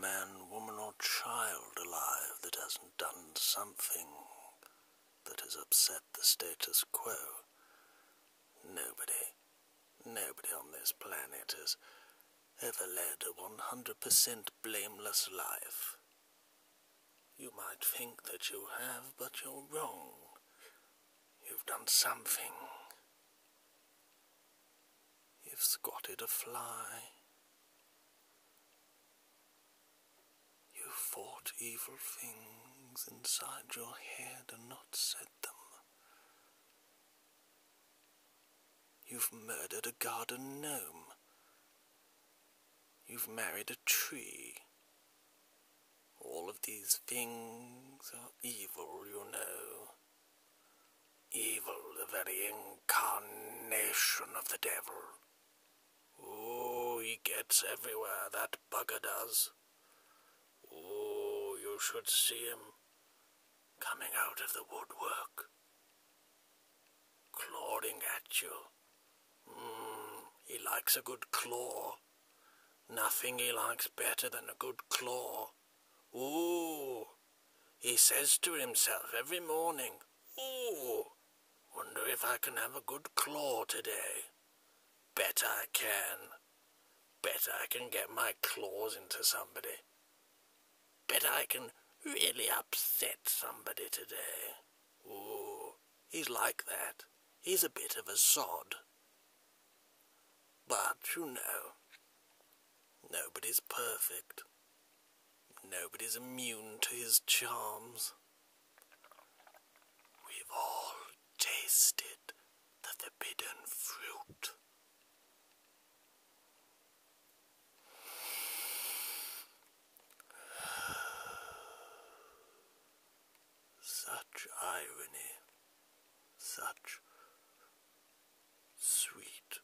man, woman, or child alive that hasn't done something that has upset the status quo. Nobody on this planet has ever led a 100% blameless life. You might think that you have, but you're wrong. You've done something. You've squatted a fly. You fought evil things inside your head and not said them. You've murdered a garden gnome. You've married a tree. All of these things are evil, you know. Evil, the very incarnation of the devil. Oh, he gets everywhere, that bugger does. Oh, you should see him coming out of the woodwork, clawing at you. He likes a good claw. Nothing he likes better than a good claw. Ooh, he says to himself every morning, ooh, wonder if I can have a good claw today. Bet I can. Bet I can get my claws into somebody. Bet I can really upset somebody today. Ooh, he's like that. He's a bit of a sod. But, you know, nobody's perfect. Nobody's immune to his charms. We've all tasted the forbidden fruit. Such irony, such sweet